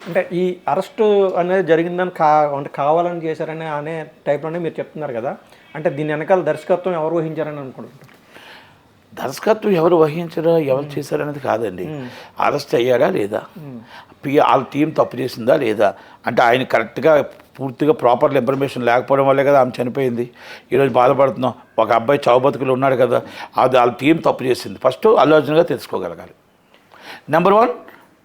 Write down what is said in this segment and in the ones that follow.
అంటే ఈ అరెస్టు అనేది జరిగిందని అంటే కావాలని చేశారని అనే టైప్లోనే మీరు చెప్తున్నారు కదా, అంటే దీని వెనకాల దర్శకత్వం ఎవరు వహించారని అనుకుంటున్నారు? దర్శకత్వం ఎవరు వహించారో ఎవరు చేశారనేది కాదండి. అరెస్ట్ అయ్యాడా లేదా, వాళ్ళ టీం తప్పు చేసిందా లేదా, అంటే ఆయన కరెక్ట్గా పూర్తిగా ప్రాపర్గా ఇన్ఫర్మేషన్ లేకపోవడం వల్లే కదా ఆమె చనిపోయింది. ఈరోజు బాధపడుతున్నాం. ఒక అబ్బాయి చావు బతుకులు ఉన్నాడు కదా, అది వాళ్ళ టీం తప్పు చేసింది. ఫస్ట్ అల్లు అర్జున్గా తెలుసుకోగలగాలి. నెంబర్ 1,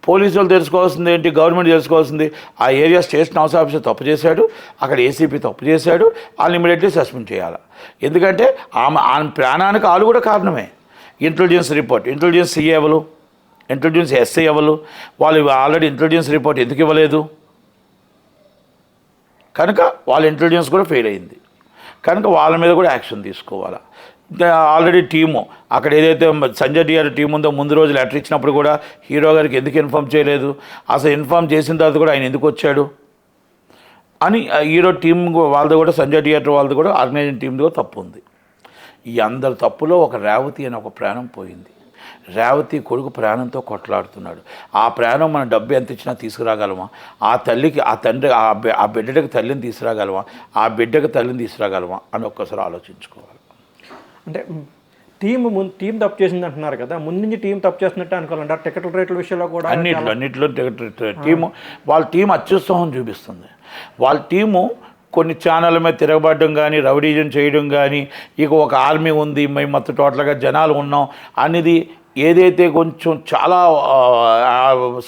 పోలీసులు తెలుసుకోవాల్సింది ఏంటి, గవర్నమెంట్ తెలుసుకోవాల్సింది ఆ ఏరియా స్టేషన్ హౌస్ ఆఫీసర్ తప్పు చేశాడు, అక్కడ ఏసీపీ తప్పు చేశాడు, వాళ్ళని ఇమీడియట్లీ సస్పెండ్ చేయాలి. ఎందుకంటే ఆమె ప్రాణానికి వాళ్ళు కూడా కారణమే. ఇంటెలిజెన్స్ రిపోర్ట్, ఇంటెలిజెన్స్ సిఏ ఎవరు, ఇంటెలిజెన్స్ ఎస్ఐ ఎవరు, వాళ్ళు ఆల్రెడీ ఇంటెలిజెన్స్ రిపోర్ట్ ఎందుకు ఇవ్వలేదు? కనుక వాళ్ళ ఇంటెలిజెన్స్ కూడా ఫెయిల్ అయింది. కనుక వాళ్ళ మీద కూడా యాక్షన్ తీసుకోవాలి. ఆల్రెడీ టీము అక్కడ ఏదైతే సంజయ్ డిఆర్ టీం ఉందో ముందు రోజు లెటర్ ఇచ్చినప్పుడు కూడా హీరో గారికి ఎందుకు ఇన్ఫామ్ చేయలేదు, అసలు ఇన్ఫామ్ చేసిన తర్వాత కూడా ఆయన ఎందుకు వచ్చాడు అని హీరో టీం వాళ్ళది కూడా, సంజయ్ డిఆర్ వాళ్ళది కూడా, ఆర్గనైజింగ్ టీంది కూడా తప్పు ఉంది. ఈ అందరి తప్పులో ఒక రేవతి అనే ఒక ప్రాణం పోయింది. రేవతి కొడుకు ప్రాణంతో కొట్లాడుతున్నాడు. ఆ ప్రాణం మన డబ్బు ఎంత ఇచ్చినా తీసుకురాగలమా? ఆ తల్లికి ఆ తండ్రి ఆ బిడ్డకి తల్లిని తీసుకురాగలమా? ఆ బిడ్డకి తల్లిని తీసుకురాగలమా అని ఒక్కసారి ఆలోచించుకోవాలి. అంటే టీం తప్పు చేసింది అంటున్నారు కదా, ముందు నుంచి టీం తప్పు చేస్తున్నట్టే అనుకోవాలంటే టికెట్ రేట్ల విషయంలో కూడా అన్నింటిలో టికెట్ టీము వాళ్ళ టీం అత్యుత్సాహం చూపిస్తుంది. వాళ్ళ టీము కొన్ని ఛానళ్ళ మీద తిరగబడడం కానీ, రౌడీజం చేయడం కానీ, ఇక ఒక ఆర్మీ ఉంది, మేము మొత్తం టోటల్గా జనాలు ఉన్నాం అనేది ఏదైతే కొంచెం చాలా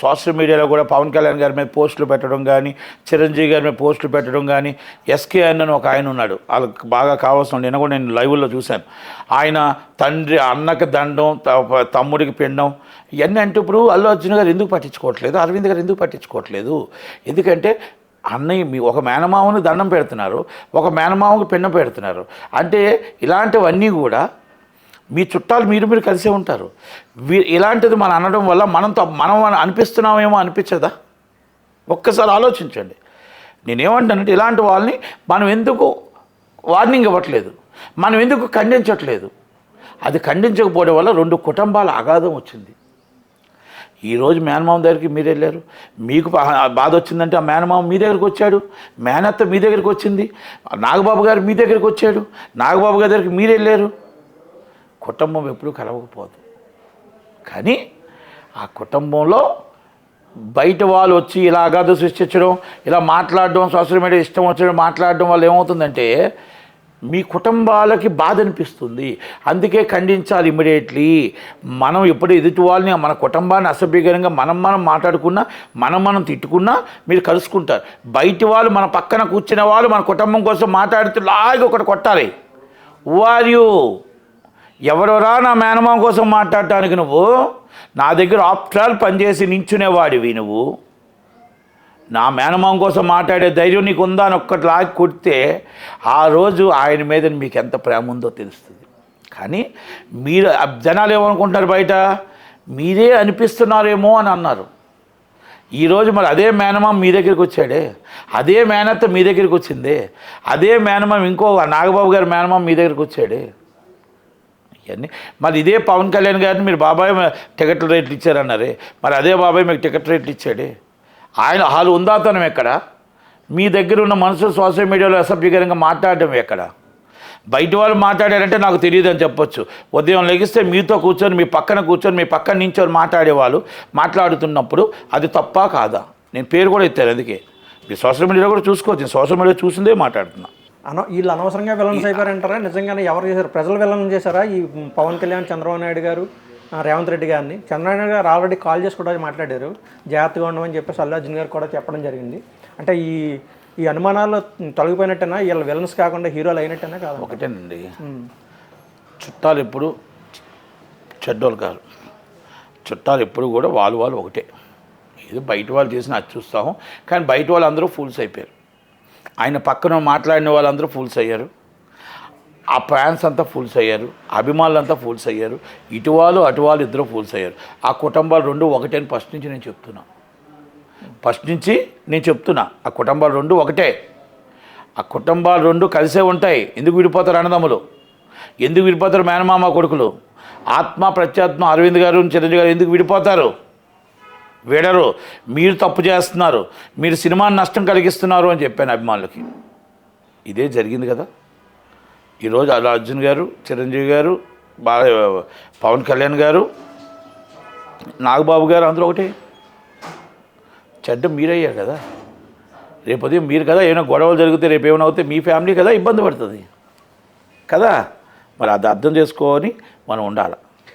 సోషల్ మీడియాలో కూడా పవన్ కళ్యాణ్ గారి మీద పోస్టులు పెట్టడం కానీ, చిరంజీవి గారి మీద పోస్టులు పెట్టడం కానీ, ఎస్కే అని ఒక ఆయన ఉన్నాడు, వాళ్ళకి బాగా కావాల్సిన, నిన్న కూడా నేను లైవ్లో చూశాను. ఆయన అన్నకి దండం, తమ్ముడికి పిండం, ఇవన్నీ అంటే ఇప్పుడు అల్లు అర్జున్ గారు ఎందుకు పట్టించుకోవట్లేదు, అరవింద్ గారు ఎందుకు పట్టించుకోవట్లేదు? ఎందుకంటే అన్నయ్య ఒక మేనమామని దండం పెడుతున్నారు, ఒక మేనమామకి పిండం పెడుతున్నారు. అంటే ఇలాంటివన్నీ కూడా మీ చుట్టాలు మీరు కలిసే ఉంటారు. ఇలాంటిది మనం అనడం వల్ల మనం అనిపిస్తున్నామేమో అనిపించదా? ఒక్కసారి ఆలోచించండి. నేనేమంటానంటే ఇలాంటి వాళ్ళని మనం ఎందుకు వార్నింగ్ ఇవ్వట్లేదు, మనం ఎందుకు ఖండించట్లేదు? అది ఖండించకపోవడం వల్ల 2 కుటుంబాల అగాధం వచ్చింది. ఈరోజు మేనమామ దగ్గరికి మీరు వెళ్ళారు, మీకు బాధ వచ్చిందంటే ఆ మేనమామ మీ దగ్గరికి వచ్చాడు, మేనత్త మీ దగ్గరికి వచ్చింది, నాగబాబు గారు మీ దగ్గరికి వచ్చాడు, నాగబాబు గారి దగ్గరికి మీరు వెళ్ళారు. కుటుంబం ఎప్పుడూ కలవకపోదు. కానీ ఆ కుటుంబంలో బయట వాళ్ళు వచ్చి ఇలా అగాధ సృష్టించడం, ఇలా మాట్లాడడం, సోషల్ మీడియా ఇష్టం వచ్చడం మాట్లాడడం వల్ల ఏమవుతుందంటే మీ కుటుంబాలకి బాధ అనిపిస్తుంది. అందుకే ఖండించాలి ఇమ్మీడియట్లీ. మనం ఎప్పుడు ఎదుటి వాళ్ళని, మన కుటుంబాన్ని అసభ్యకరంగా మనం మాట్లాడుకున్నా, మనం తిట్టుకున్నా మీరు కలుసుకుంటారు. బయటి వాళ్ళు మన పక్కన కూర్చునే వాళ్ళు మన కుటుంబం కోసం మాట్లాడుతూ లాగి ఒకటి కొట్టాలి. వారియు ఎవరెవరా నా మేనమామ కోసం మాట్లాడటానికి? నువ్వు నా దగ్గర ఆఫ్టర్ ఆల్ పనిచేసి నించునేవాడివి. నువ్వు నా మేనమామ కోసం మాట్లాడే ధైర్యం నీకు ఉందా అని ఒక్కటి లాగి కొడితే ఆ రోజు ఆయన మీద మీకు ఎంత ప్రేమ ఉందో తెలుస్తుంది. కానీ మీరు జనాలు ఏమనుకుంటున్నారు, బయట మీరే అనిపిస్తున్నారేమో అని అన్నారు. ఈరోజు మరి అదే మేనమామ మీ దగ్గరికి వచ్చాడే, అదే మేనత్త మీ దగ్గరికి వచ్చిందే, అదే మేనమామ ఇంకో నాగబాబు గారి మేనమామ మీ దగ్గరికి వచ్చాడే. ఇవన్నీ మరి ఇదే పవన్ కళ్యాణ్ గారిని మీరు బాబాయ్ టికెట్ రేట్లు ఇచ్చారన్నారే, మరి అదే బాబాయ్ మీకు టికెట్ రేట్లు ఇచ్చాడే. ఆయన హాలు ఉందాతనం ఎక్కడ? మీ దగ్గర ఉన్న మనుషులు సోషల్ మీడియాలో అసభ్యకరంగా మాట్లాడడం ఎక్కడ? బయట వాళ్ళు మాట్లాడారంటే నాకు తెలియదు అని చెప్పొచ్చు. ఉదయం లెగిస్తే మీతో కూర్చొని, మీ పక్కన కూర్చొని, మీ పక్కన నించొని మాట్లాడేవాళ్ళు మాట్లాడుతున్నప్పుడు అది తప్పా కాదా? నేను పేరు కూడా ఎత్తాను. అందుకే మీరు సోషల్ మీడియాలో కూడా చూసుకోవచ్చు. నేను సోషల్ మీడియా చూసిందే మాట్లాడుతున్నా. వీళ్ళు అనవసరంగా విలన్స్ అయిపోయారంటారా? నిజంగానే ఎవరు చేశారు? ప్రజలు విలన్ చేశారా ఈ పవన్ కళ్యాణ్, చంద్రబాబు నాయుడు గారు, రేవంత్ రెడ్డి గారిని? చంద్రబాబు నాయుడు గారు ఆల్రెడీ కాల్ చేసి కూడా మాట్లాడారు, జాగ్రత్తగా ఉండమని చెప్పేసి అల్లు అర్జున్ గారు కూడా చెప్పడం జరిగింది. అంటే ఈ అనుమానాలు తొలగిపోయినట్టేనా? వీళ్ళు విలన్స్ కాకుండా హీరోలు అయినట్టేనా కాదు? ఒకటేనండి, చుట్టాలు ఎప్పుడు చెడ్డోళ్ళు కాదు. చుట్టాలు ఎప్పుడు కూడా వాళ్ళు ఒకటే. ఇది బయట వాళ్ళు చేసిన అత్యుత్సాహం, కానీ బయట వాళ్ళందరూ ఫూల్స్ అయిపోయారు. ఆయన పక్కన మాట్లాడిన వాళ్ళందరూ ఫూల్స్ అయ్యారు. ఆ ఫ్యాన్స్ అంతా ఫూల్స్ అయ్యారు, అభిమానులు అంతా ఫూల్స్ అయ్యారు. ఇటు వాళ్ళు అటు వాళ్ళు ఇద్దరు ఫూల్స్ అయ్యారు. ఆ కుటుంబాలు 2 ఒకటే అని ఫస్ట్ నుంచి నేను చెప్తున్నా. ఆ కుటుంబాలు 2 ఒకటే. ఆ కుటుంబాలు 2 కలిసే ఉంటాయి. ఎందుకు విడిపోతారు అన్నదమ్ములు? ఎందుకు విడిపోతారు మేనమామ కొడుకులు? ఆత్మ ప్రత్యాత్మ అరవింద్ గారు, చిరంజీవి గారు ఎందుకు విడిపోతారు? విడరు. మీరు తప్పు చేస్తున్నారు, మీరు సినిమాని నష్టం కలిగిస్తున్నారు అని చెప్పాను అభిమానులకి. ఇదే జరిగింది కదా. ఈరోజు అల్లు అర్జున్ గారు, చిరంజీవి గారు, పవన్ కళ్యాణ్ గారు, నాగబాబు గారు అందరూ ఒకటే. చెడ్డ మీరయ్యారు కదా. రేపొదే మీరు కదా ఏమైనా గొడవలు జరిగితే రేపు ఏమైనా అవుతే మీ ఫ్యామిలీ కదా ఇబ్బంది పడుతుంది కదా. మరి అది అర్థం చేసుకొని మనం ఉండాలి.